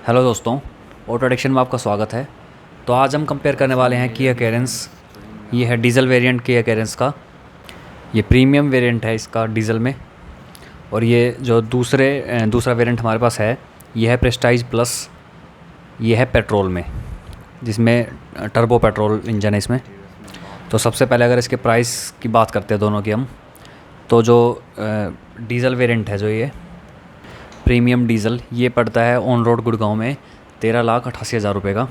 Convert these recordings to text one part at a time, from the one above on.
Hello दोस्तों, auto addiction में आपका स्वागत है। तो आज हम कंपेयर करने वाले हैं किया कैरेंस। ये है डीजल वेरिएंट किया कैरेंस का। ये प्रीमियम वेरिएंट है इसका डीजल में। और ये जो दूसरा वेरिएंट हमारे पास है, ये है प्रेस्टाइज प्लस। ये है पेट्रोल में, जिसमें टर्बो पेट्रोल इंजन है इसमें। तो सबसे पहले अगर इसके प्राइस की बात करते हैं दोनों की हम, तो जो डीजल वेरिएंट है, जो ये प्रीमियम डीजल, ये पड़ता है ऑन रोड गुड़गांव में 13,88,000 रुपये का।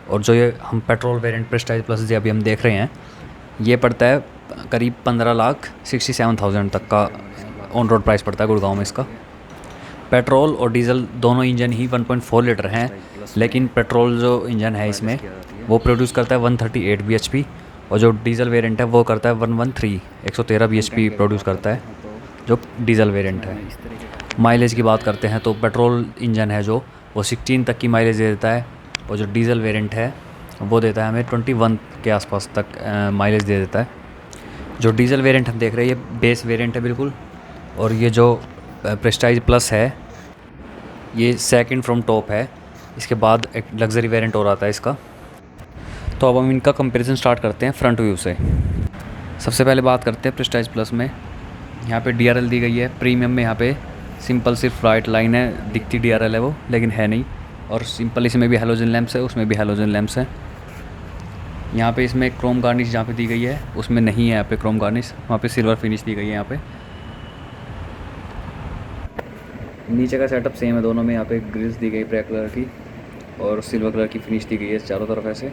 और जो ये हम पेट्रोल वेरिएंट प्रेस्टाइज प्लस जो अभी हम देख रहे हैं, ये पड़ता है करीब 15,67,000 तक का ऑन रोड प्राइस पड़ता है गुड़गांव में इसका। पेट्रोल और डीजल दोनों इंजन ही 1.4 लीटर हैं, लेकिन पेट्रोल जो इंजन है इसमें वो प्रोड्यूस करता है 138 bhp, और जो डीजल वेरिएंट है वो करता है 113 bhp प्रोड्यूस करता है जो डीजल वेरिएंट है। माइलेज की बात करते हैं तो पेट्रोल इंजन है जो वो 16 तक की माइलेज दे देता है, और जो डीजल वेरिएंट है वो देता है हमें 21 के आसपास तक माइलेज दे देता है। जो डीजल वेरिएंट हम देख रहे हैं ये बेस वेरिएंट है बिल्कुल, और ये जो प्रेस्टाइज प्लस है ये सेकंड फ्रॉम टॉप है। इसके बाद एक लग्जरी वेरिएंट और आता है इसका। तो अब हम इनका कंपैरिजन स्टार्ट करते हैं फ्रंट व्यू से। सबसे पहले बात करते हैं प्रेस्टाइज प्लस में। यहाँ पे DRL दी गई है। प्रीमियम में यहाँ पे सिंपल सिर्फ वाइट लाइन है, दिखती DRL है वो, लेकिन है नहीं। और सिंपल इसमें भी हैलोजन लैंप्स है, उसमें भी हैलोजन लैंप्स हैं। यहाँ पे इसमें क्रोम गार्निश जहाँ पे दी गई है उसमें नहीं है यहाँ पे क्रोम गार्निश, वहाँ पे सिल्वर फिनिश दी गई है यहाँ पे। नीचे का सेटअप सेम है दोनों में। यहाँ पे ग्रिल्स दी गई ब्लैक कलर की और सिल्वर कलर की फिनिश दी गई है चारों तरफ ऐसे।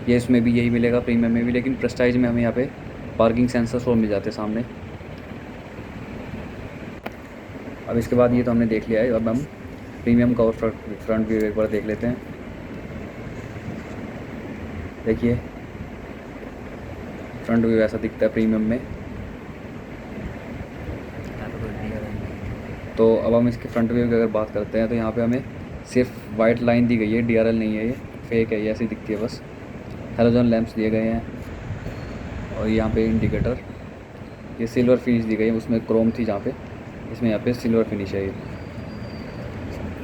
ये इसमें भी यही मिलेगा प्रीमियम में भी, लेकिन प्रेस्टाइज में हमें यहाँ पे पार्किंग सेंसर्स और मिल जाते हैं सामने। अब इसके बाद ये तो हमने देख लिया है, अब हम प्रीमियम का और फ्रंट व्यू एक बार देख लेते हैं। देखिए फ्रंट व्यू ऐसा दिखता है प्रीमियम में। तो अब हम इसके फ्रंट व्यू की अगर बात करते हैं तो यहाँ पे हमें सिर्फ वाइट लाइन दी गई है, DRL नहीं है, ये फेक है, ये ऐसी दिखती है बस। हैलोजन लैंप्स दिए गए हैं, और यहाँ पे इंडिकेटर, ये सिल्वर फिनिश दी गई है, उसमें क्रोम थी जहाँ पे, इसमें यहाँ पे सिल्वर फिनिश है। ये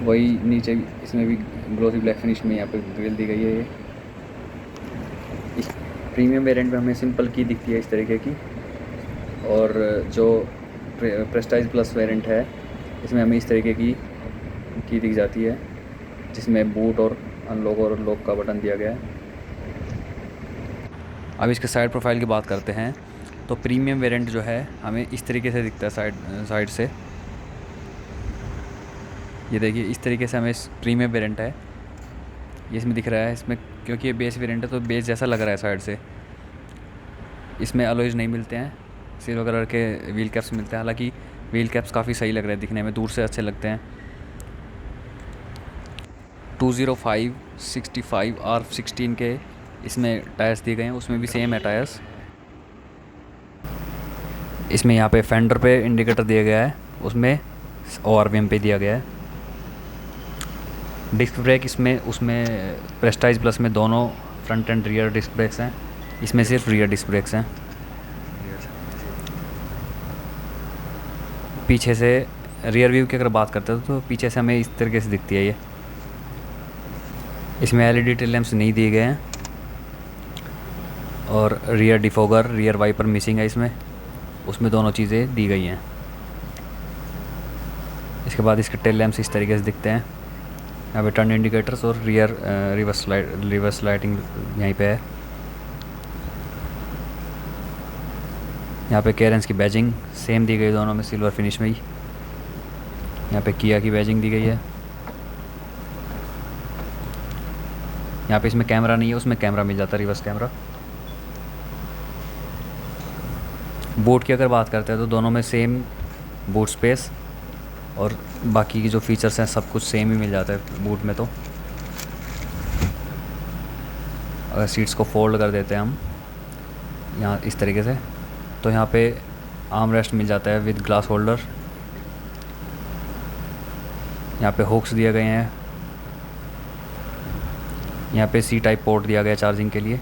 वही नीचे इसमें भी ग्लोसी ब्लैक फिनिश में यहाँ पे ग्रिल दी गई है। ये इस प्रीमियम वेरिएंट में हमें सिंपल की दिखती है इस तरीके की, और जो प्रेस्टाइज प्लस वेरिएंट है इसमें हमें इस तरीके की दिख जाती है, जिसमें बूट और अनलॉक और लॉक का बटन दिया गया है। अब इसके साइड प्रोफाइल की बात करते हैं तो प्रीमियम वेरिएंट जो है हमें इस तरीके से दिखता है साइड से। ये देखिए इस तरीके से हमें प्रीमियम वेरिएंट है ये इसमें दिख रहा है। इसमें क्योंकि ये बेस वेरिएंट है तो बेस जैसा लग रहा है साइड से। इसमें अलॉयज नहीं मिलते हैं, सिल्वर कलर के व्हील कैप्स मिलते हैं। हालांकि व्हील कैप्स काफ़ी सही लग रहे हैं दिखने में, दूर से अच्छे लगते हैं। 205/65 R16 के इसमें टायर्स दिए गए हैं, उसमें भी सेम है टायर्स। इसमें यहाँ पे फेंडर पे इंडिकेटर दिया गया है, उसमें ORVM पे दिया गया है। डिस्क ब्रेक उसमें प्रेस्टाइज प्लस में दोनों front and rear disc brakes हैं, इसमें सिर्फ रियर डिस्क ब्रेक्स हैं। पीछे से रियर व्यू की अगर बात करते हैं तो पीछे से हमें इस तरीके से दिखती है ये। इसमें LED टेल लैंप्स नहीं दिए गए हैं, और rear defogger, rear wiper missing है इसमें, उसमें दोनों चीज़ें दी गई हैं। इसके बाद इसके टेल लैंप्स इस तरीके से दिखते हैं। यहाँ पे टर्न इंडिकेटर्स और रिवर्स लाइटिंग यहीं पे है। यहाँ पे कैरेंस की बैजिंग सेम दी गई दोनों में, सिल्वर फिनिश में ही। यहाँ पे किया की बैजिंग दी गई है। यहाँ पे इसमें कैमरा नहीं है, उसमें कैमरा मिल जाता है, रिवर्स कैमरा। बूट की अगर बात करते हैं तो दोनों में सेम बूट स्पेस, और बाकी की जो फीचर्स हैं सब कुछ सेम ही मिल जाता है बूट में। तो अगर सीट्स को फोल्ड कर देते हैं हम यहाँ इस तरीके से, तो यहाँ पे आर्म रेस्ट मिल जाता है विद ग्लास होल्डर। यहाँ पे हुक्स दिए गए हैं। यहाँ पे C टाइप पोर्ट दिया गया चार्जिंग के लिए,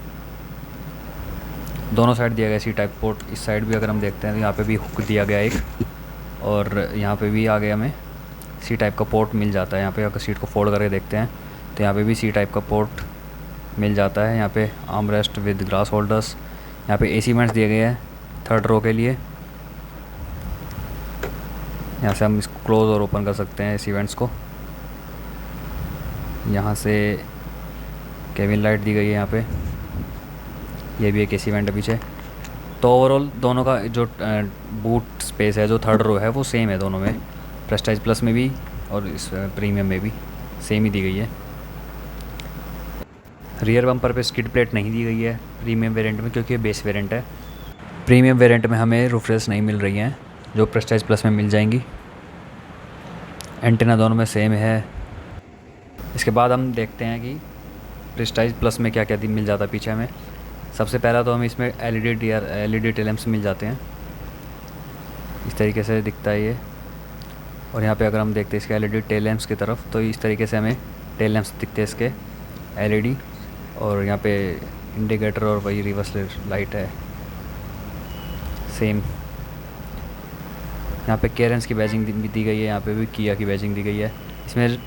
दोनों साइड दिया गया C टाइप पोर्ट। इस साइड भी अगर हम देखते हैं तो यहाँ पे भी हुक दिया गया एक, और यहाँ पे भी आ गया हमें सी टाइप का पोर्ट मिल जाता है यहाँ पे। अगर सीट को फोल्ड करके देखते हैं तो यहाँ पे भी सी टाइप का पोर्ट मिल जाता है। यहाँ पे arm rest with glass holders, यहाँ पे एसी वेंट्स दिए गए हैं 3rd रो के लिए। यहाँ से हम इसको क्लोज़ और ओपन कर सकते हैं एसी वेंट्स को। यहाँ से केबिन लाइट दी गई है यहाँ पे, ये भी एक एसी वेंट है पीछे। तो ओवरऑल दोनों का जो बूट स्पेस है, जो 3rd रो है, वो सेम है दोनों में, प्रेस्टाइज प्लस में भी और इस प्रीमियम में भी सेम ही दी गई है। रियर बम्पर पे स्किड प्लेट नहीं दी गई है प्रीमियम वेरिएंट में, क्योंकि ये बेस वेरिएंट है। प्रीमियम वेरिएंट में हमें रूफ रेस्ट नहीं मिल रही हैं, जो प्रेस्टाइज प्लस में मिल जाएंगी। एंटेना दोनों में सेम है। इसके बाद हम देखते हैं कि प्रेस्टाइज प्लस में क्या क्या मिल जाता है पीछे हमें। सबसे पहला तो हमें इसमें एलईडी टेल लैंप्स मिल जाते हैं, इस तरीके से दिखता है ये। और यहाँ पे अगर हम देखते हैं इसके एलईडी टेल लैंप्स की तरफ, तो इस तरीके से हमें टेल लैंप्स दिखते हैं इसके एलईडी। और यहाँ पे इंडिकेटर और वही रिवर्स लाइट है सेम। यहाँ पे केरेंस की बैजिंग दी गई है, यहाँ पे भी किया की बैजिंग दी गई है। इसमें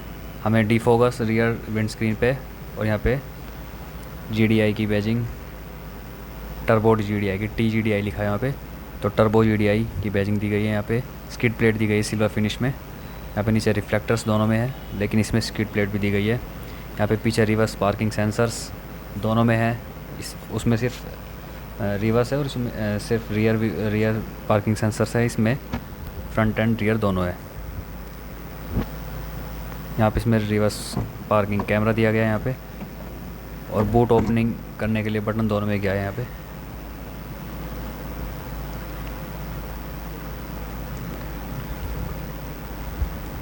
हमें डिफोकस रियर विंड स्क्रीन पे, और यहाँ पे GDI की बैजिंग, टर्बो GDI की TGDI लिखा है यहाँ पे, तो टर्बो GDI की बैजिंग दी गई है। यहाँ पे स्किड प्लेट दी गई है सिल्वर फिनिश में। यहाँ पे नीचे रिफ्लेक्टर्स दोनों में है, लेकिन इसमें स्किड प्लेट भी दी गई है। यहाँ पे पीछे रिवर्स पार्किंग सेंसर्स दोनों में है, उसमें सिर्फ रिवर्स है और इसमें सिर्फ रियर पार्किंग सेंसर्स है। इसमें फ्रंट एंड रियर दोनों है। यहाँ पे इसमें रिवर्स पार्किंग कैमरा दिया गया है यहाँ पे, और बूट ओपनिंग करने के लिए बटन दोनों में गया है यहाँ पे।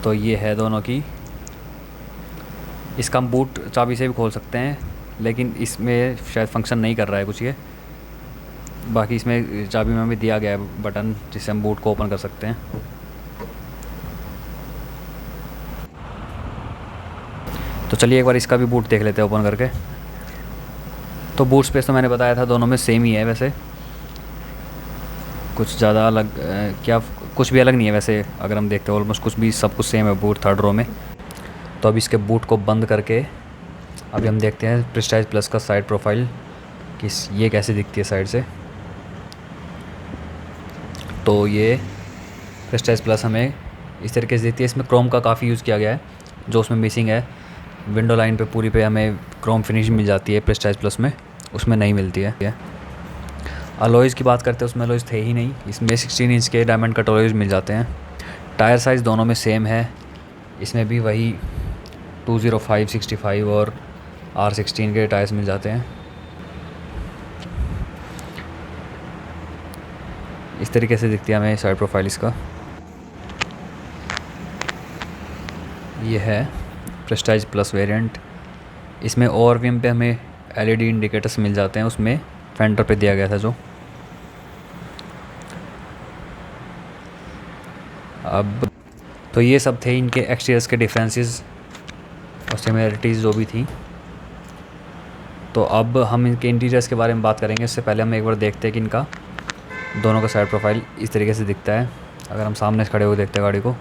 तो ये है दोनों की। इसका हम बूट चाबी से भी खोल सकते हैं, लेकिन इसमें शायद फंक्शन नहीं कर रहा है कुछ ये। बाकी इसमें चाबी में हमें दिया गया है बटन, जिससे हम बूट को ओपन कर सकते हैं। तो चलिए एक बार इसका भी बूट देख लेते हैं ओपन करके। तो बूट स्पेस तो मैंने बताया था दोनों में सेम ही है वैसे, कुछ ज़्यादा अलग क्या कुछ भी अलग नहीं है वैसे। अगर हम देखते हैं ऑलमोस्ट कुछ भी सब कुछ सेम है बूट 3rd रो में। तो अब इसके बूट को बंद करके अभी हम देखते हैं प्रेस्टाइज प्लस का साइड प्रोफाइल कि ये कैसे दिखती है साइड से। तो ये प्रेस्टाइज प्लस हमें इस तरीके से दिखती है। इसमें क्रोम का काफ़ी यूज़ किया गया है, जो उसमें मिसिंग है। विंडो लाइन पे पूरी पे हमें क्रोम फिनिश मिल जाती है प्रेस्टाइज प्लस में, उसमें नहीं मिलती है। अलॉयज़ की बात करते हैं, उसमें अलॉयज़ थे ही नहीं। इसमें 16 इंच के डायमंड कट अलॉयज़ मिल जाते हैं। टायर साइज़ दोनों में सेम है, इसमें भी वही 205, 65 और R16 के टायर्स मिल जाते हैं। इस तरीके से दिखती है हमें साइड प्रोफाइल इसका। ये है प्रेस्टाइज प्लस वेरिएंट। इसमें ORVM पे हमें LED इंडिकेटर्स मिल जाते हैं, उसमें फेंडर पे दिया गया था जो। अब तो ये सब थे इनके एक्सटीरियर्स के डिफरेंसेस और सिमिलरिटीज़ जो भी थी। तो अब हम इनके इंटीरियर्स के बारे में बात करेंगे। इससे पहले हम एक बार देखते हैं कि इनका दोनों का साइड प्रोफाइल इस तरीके से दिखता है अगर हम सामने से खड़े हुए देखते हैं गाड़ी को।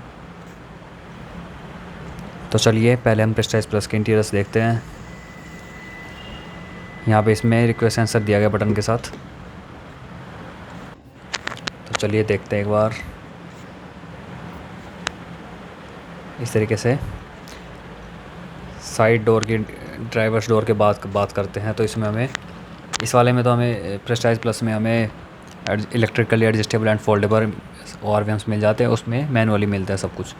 तो चलिए पहले हम प्रेस्टाइज प्लस के इंटीरियर्स देखते हैं। यहाँ पे इसमें रिक्वेस्ट सेंसर दिया गया बटन के साथ। तो चलिए देखते हैं एक बार। इस तरीके से साइड डोर की, ड्राइवर्स डोर के बात करते हैं। तो इसमें हमें इस वाले में तो हमें प्रेस्टाइज प्लस में हमें electrically adjustable and foldable ORVMs मिल जाते हैं। उसमें मैनुअली मिलता है सब कुछ,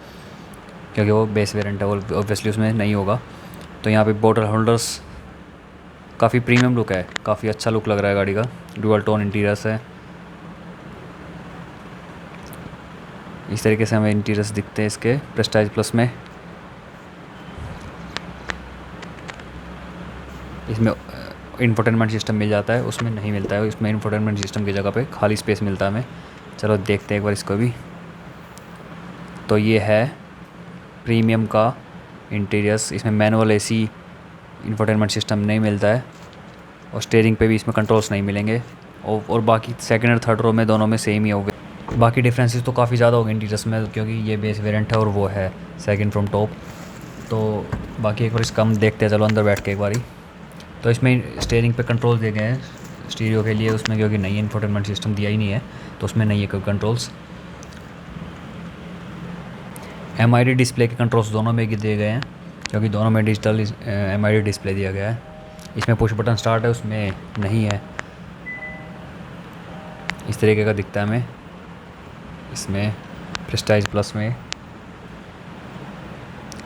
क्योंकि वो बेस वेरिएंट है, वो ऑब्वियसली उसमें नहीं होगा। तो यहाँ पे बोतल होल्डर्स काफ़ी प्रीमियम लुक है, काफ़ी अच्छा लुक लग रहा है गाड़ी का। डुअल टोन इंटीरियर्स है। इस तरीके से हमें इंटीरियर्स दिखते हैं इसके प्रेस्टाइज प्लस में। इसमें इंफोटेनमेंट सिस्टम मिल जाता है, उसमें नहीं मिलता है। इसमें इंफोटेनमेंट सिस्टम की जगह पे खाली स्पेस मिलता है हमें। चलो देखते हैं एक बार इसको भी। तो ये है प्रीमियम का इंटीरियर्स। इसमें मैनुअल AC इंफोटेनमेंट सिस्टम नहीं मिलता है, और स्टीयरिंग पे भी इसमें कंट्रोल्स नहीं मिलेंगे। और बाकी सेकंड और थर्ड रो में दोनों में सेम ही होगा। बाकी डिफरेंसेस तो काफ़ी ज़्यादा हो गए इंटीरियर्स में, क्योंकि ये बेस वेरिएंट है और वो है सेकंड फ्रॉम टॉप। तो बाकी एक बार इसका हम देखते हैं, चलो अंदर बैठ के एक बारी। तो इसमें स्टीयरिंग पे कंट्रोल दे गए हैं स्टीरियो के लिए उसमें, क्योंकि नई इंफोटेनमेंट सिस्टम दिया ही नहीं है तो उसमें नहीं है कोई कंट्रोल्स। MID डिस्प्ले के कंट्रोल्स दोनों में दिए गए हैं, क्योंकि दोनों में डिजिटल MID डिस्प्ले दिया गया है। इसमें पुश बटन स्टार्ट है, उसमें नहीं है। इस तरीके का दिखता है हमें इसमें। प्रेस्टाइज प्लस में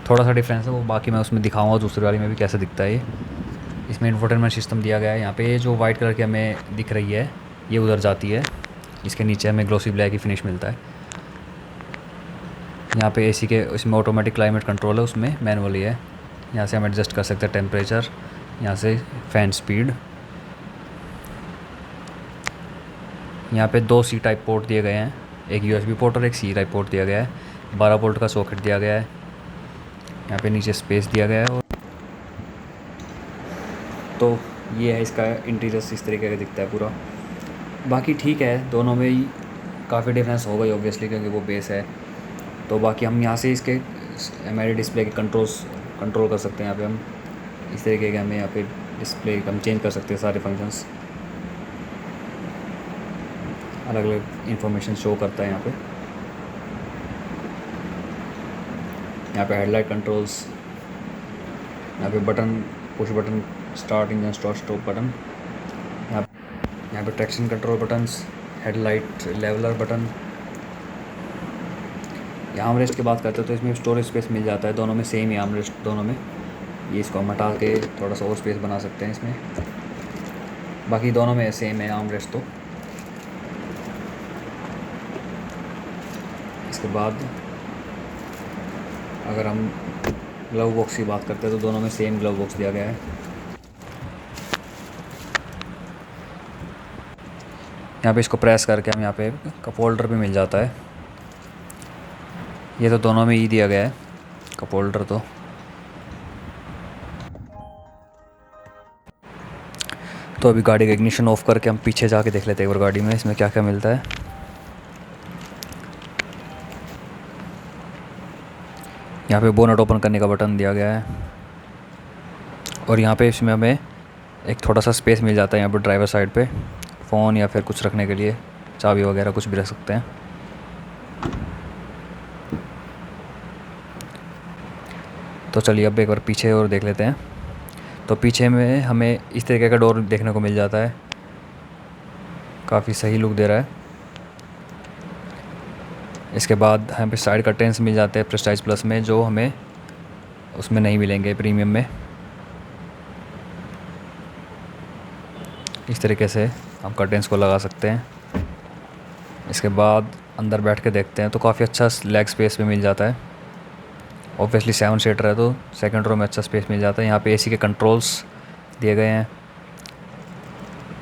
थोड़ा सा डिफरेंस है, वो बाकी मैं उसमें दिखाऊंगा दूसरी वाली में भी कैसा दिखता है ये। इसमें इंफोटेनमेंट सिस्टम दिया गया है। यहाँ पे जो वाइट कलर की हमें दिख रही है ये उधर जाती है, इसके नीचे हमें ग्लोसी ब्लैक की फिनिश मिलता है। यहाँ पे AC के इसमें ऑटोमेटिक क्लाइमेट कंट्रोल है, उसमें मैनुअली है। यहाँ से हम एडजस्ट कर सकते हैं टेम्परेचर, यहाँ से फ़ैन स्पीड। यहाँ पे 2 C टाइप पोर्ट दिए गए हैं, एक USB पोर्ट और एक C टाइप पोर्ट दिया गया है। 12 वोल्ट का सॉकेट दिया गया है। यहाँ पे नीचे स्पेस दिया गया है। और तो ये है इसका इंटीरियर, इस तरीके का दिखता है पूरा। बाकी ठीक है, दोनों में ही काफ़ी डिफरेंस होगा ऑब्वियसली, क्योंकि वो बेस है। तो बाकी हम यहाँ से इसके MID डिस्प्ले के कंट्रोल कर सकते हैं। यहाँ पे हम इस तरीके के हमें यहाँ पे डिस्प्ले हम चेंज कर सकते हैं, सारे फंक्शंस अलग अलग इंफॉर्मेशन शो करता है। यहाँ पे हेडलाइट कंट्रोल्स, यहाँ पे button, push button, start engine, stop button. यहाँ पे traction control buttons, headlight leveller button. यहाँ आर्मरेस्ट की बात करते हैं तो इसमें स्टोरेज स्पेस मिल जाता है, दोनों में सेम ही आर्मरेस्ट दोनों में। ये इसको हम हटा के थोड़ा सा और स्पेस बना सकते हैं इसमें। बाकी दोनों में सेम है आर्मरेस्ट। तो इसके बाद अगर हम ग्लव बॉक्स की बात करते हैं तो दोनों में सेम ग्लव बॉक्स दिया गया है। यहाँ पे इसको प्रेस करके हम यहाँ पे कप होल्डर भी मिल जाता है। ये तो दोनों में ही दिया गया है कप होल्डर। तो अभी गाड़ी का इग्निशन ऑफ करके हम पीछे जाके देख लेते हैं एक बार गाड़ी में इसमें क्या क्या मिलता है। यहाँ पे बोनट ओपन करने का बटन दिया गया है, और यहाँ पे इसमें हमें एक थोड़ा सा स्पेस मिल जाता है। यहाँ पर ड्राइवर साइड पे फ़ोन या फिर कुछ रखने के लिए, चाबी वगैरह कुछ भी रख सकते हैं। तो चलिए अब एक बार पीछे और देख लेते हैं। तो पीछे में हमें इस तरीके का डोर देखने को मिल जाता है, काफ़ी सही लुक दे रहा है। इसके बाद हमें पे साइड कर्टेंस मिल जाते हैं प्रेस्टाइज प्लस में, जो हमें उसमें नहीं मिलेंगे प्रीमियम में। इस तरीके से हम कर्टेंस को लगा सकते हैं। इसके बाद अंदर बैठ के देखते हैं तो काफ़ी अच्छा लेग स्पेस भी मिल जाता है। ऑब्वियसली 7 सीटर है तो सेकंड रो में अच्छा स्पेस मिल जाता है। यहाँ पे AC के कंट्रोल्स दिए गए हैं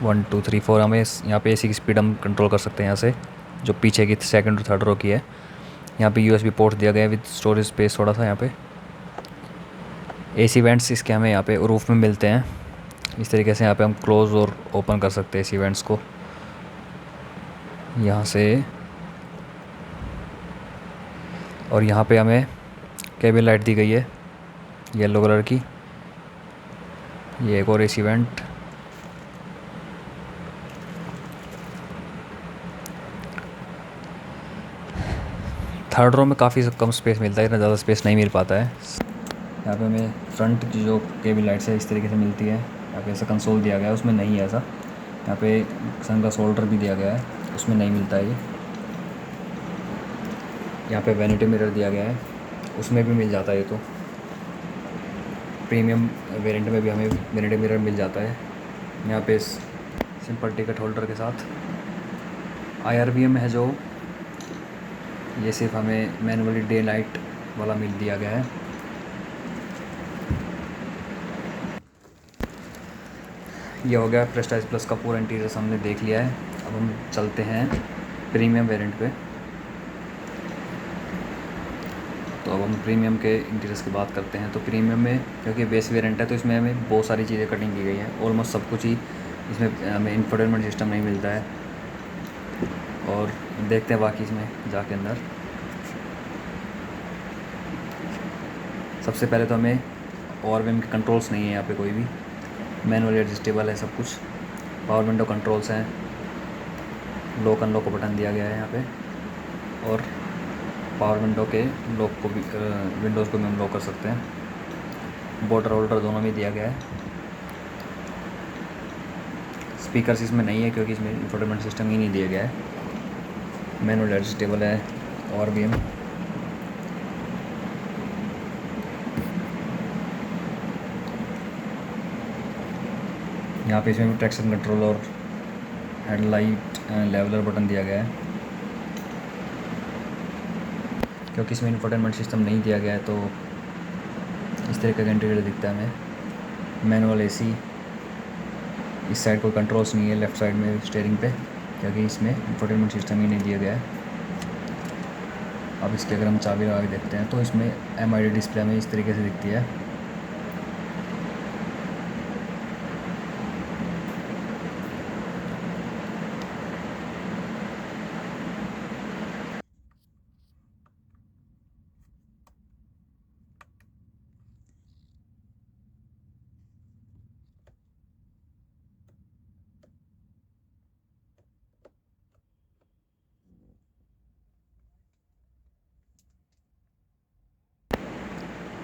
1 2 3 4। हमें यहाँ पे AC की स्पीड हम कंट्रोल कर सकते हैं यहाँ से, जो पीछे की सेकंड और थर्ड रो की है। यहाँ पे USB पोर्ट दिया गया है विद स्टोरेज स्पेस थोड़ा सा। यहाँ पे AC वेंट्स इसके हमें यहाँ पे रूफ में मिलते हैं। इस तरीके से यहाँ पे हम क्लोज़ और ओपन कर सकते हैं AC वेंट्स को यहाँ से। और यहाँ पे हमें केबिन लाइट दी गई है येलो कलर की। ये एक और AC वेंट। थर्ड रो में काफ़ी कम स्पेस मिलता है, इतना ज़्यादा स्पेस नहीं मिल पाता है। यहाँ पे हमें फ्रंट की जो केबिन लाइट्स है इस तरीके से मिलती है। यहाँ पे ऐसा कंसोल दिया गया है, उसमें नहीं है ऐसा। यहाँ पे सन का शोल्डर भी दिया गया है, उसमें नहीं मिलता है ये। यहाँ पे वैनिटी मिरर दिया गया है, उसमें भी मिल जाता है ये। तो प्रीमियम वेरिएंट में भी हमें वैनिटी मिरर मिल जाता है। यहाँ पे सिंपल टिकट होल्डर के साथ IRBM है जो, ये सिर्फ हमें मैनुअली डे लाइट वाला मिल दिया गया है। ये हो गया प्रेस्टाइज प्लस का पूरा इंटीरियर हमने देख लिया है। अब हम चलते हैं प्रीमियम वेरिएंट पे। तो अब हम प्रीमियम के इंटीरियर्स की बात करते हैं। तो प्रीमियम में क्योंकि बेस वेरिएंट है तो इसमें हमें बहुत सारी चीज़ें कटिंग की गई हैं, ऑलमोस्ट सब कुछ ही। इसमें हमें इंफोटेनमेंट सिस्टम नहीं मिलता है। और देखते हैं बाकी इसमें जाके अंदर। सबसे पहले तो हमें ORVM के कंट्रोल्स नहीं है यहाँ पे कोई भी, मैनुअली एडजस्टेबल है सब कुछ। पावर विंडो कंट्रोल्स हैं, लॉक अनलॉक का बटन दिया गया है यहाँ पे, और पावर विंडो के लॉक को भी विंडोज़ को भी हम लॉक कर सकते हैं। बॉर्डर होल्डर दोनों में दिया गया है। स्पीकर्स इसमें नहीं है क्योंकि इसमें इंफोटेनमेंट सिस्टम ही नहीं दिया गया है। मैनुअल एडजस्टेबल है ORVM। यहाँ पे इसमें भी ट्रैक्शन कंट्रोल और हेडलाइट लेवलर बटन दिया गया है। क्योंकि इसमें इंफोटेनमेंट सिस्टम नहीं दिया गया है तो इस तरीके का इंटीरियर दिखता है हमें। मैनुअल AC, इस साइड कोई कंट्रोल्स नहीं है लेफ़्ट साइड में स्टीयरिंग पे, क्योंकि इसमें इंफोटेनमेंट सिस्टम ही नहीं दिया गया है। अब इसके अगर हम चाबी लगा के देखते हैं तो इसमें MID डिस्प्ले में इस तरीके से दिखती है।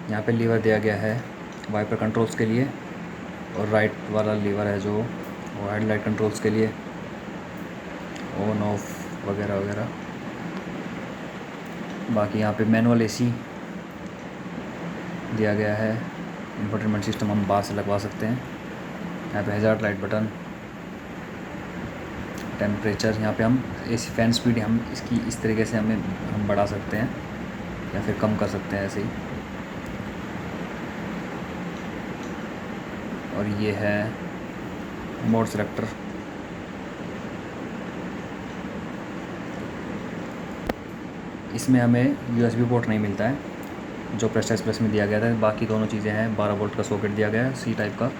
यहाँ पे लीवर दिया गया है वाइपर कंट्रोल्स के लिए, और राइट वाला लीवर है जो वो हेडलाइट कंट्रोल्स के लिए, ऑन ऑफ वगैरह वगैरह। बाकी यहाँ पे मैनुअल AC दिया गया है। इंफोटेनमेंट सिस्टम हम बाहर से लगवा सकते हैं। यहाँ पे हैज़ार्ड लाइट बटन, टेम्परेचर, यहाँ पे हम AC फ़ैन स्पीड हम इसकी इस तरीके से हम बढ़ा सकते हैं या फिर कम कर सकते हैं ऐसे ही। और ये है मोड सेलेक्टर। इसमें हमें USB पोर्ट नहीं मिलता है जो प्रेस्टाइज प्लस में दिया गया था। बाकी दोनों चीज़ें हैं। 12 वोल्ट का सॉकेट दिया गया है, C टाइप का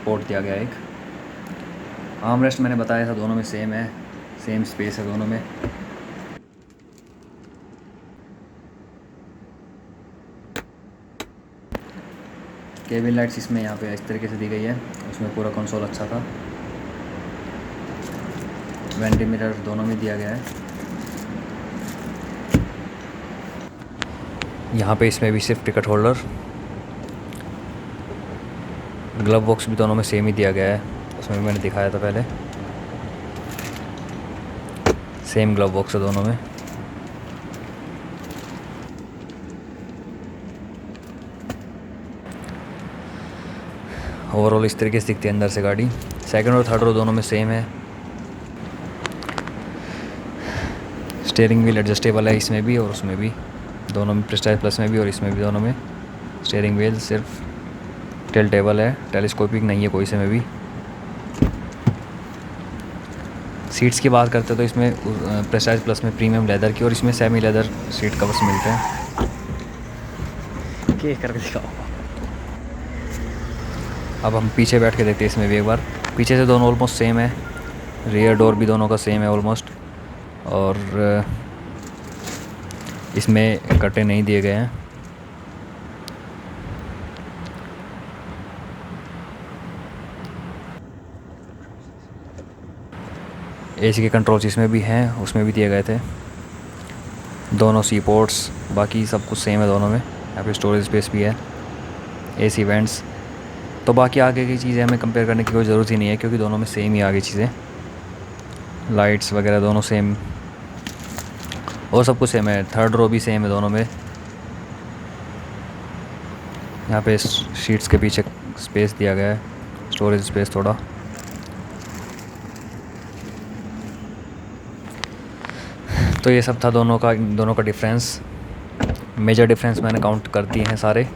पोर्ट दिया गया है एक। आर्म रेस्ट मैंने बताया था दोनों में सेम है, सेम स्पेस है दोनों में। केबिन लाइट्स इसमें यहाँ पे इस तरीके से दी गई है, उसमें पूरा कंसोल अच्छा था। वेंटी मिरर दोनों में दिया गया है। यहाँ पे इसमें भी सिर्फ टिकट होल्डर, ग्लव बॉक्स भी दोनों में सेम ही दिया गया है, उसमें भी मैंने दिखाया था पहले। सेम ग्लव बॉक्स है दोनों में। ओवरऑल इस तरीके से दिखती है अंदर से गाड़ी। सेकंड और थर्ड रो दोनों में सेम है। स्टीयरिंग व्हील एडजस्टेबल है इसमें भी और उसमें भी, दोनों में प्रेस्टाइज प्लस में भी और इसमें भी दोनों में। स्टीयरिंग व्हील सिर्फ टेल-टेबल है, टेलीस्कोपिक नहीं है कोई से में भी। सीट्स की बात करते हैं तो इसमें प्रेस्टाइज प्लस में प्रीमियम लेदर की और इसमें सेमी लेदर सीट कवर्स मिलते हैं। क्या करके दिखाओ। अब हम पीछे बैठ के देखते हैं इसमें भी एक बार। पीछे से दोनों ऑलमोस्ट सेम है, रियर डोर भी दोनों का सेम है ऑलमोस्ट, और इसमें कटे नहीं दिए गए हैं। AC के कंट्रोल्स इसमें भी हैं, उसमें भी दिए गए थे। दोनों C पोर्ट्स, बाकी सब कुछ सेम है दोनों में। यहाँ पे स्टोरेज स्पेस भी है, AC वेंट्स। तो बाकी आगे की चीज़ें हमें कंपेयर करने की कोई ज़रूरत ही नहीं है क्योंकि दोनों में सेम ही आगे चीज़ें, लाइट्स वगैरह दोनों सेम और सब कुछ सेम है। थर्ड रो भी सेम है दोनों में। यहाँ पे शीट्स के पीछे स्पेस दिया गया है, स्टोरेज स्पेस थोड़ा। तो ये सब था दोनों का डिफरेंस। मेजर डिफरेंस मैंने काउंट कर दिए हैं सारे।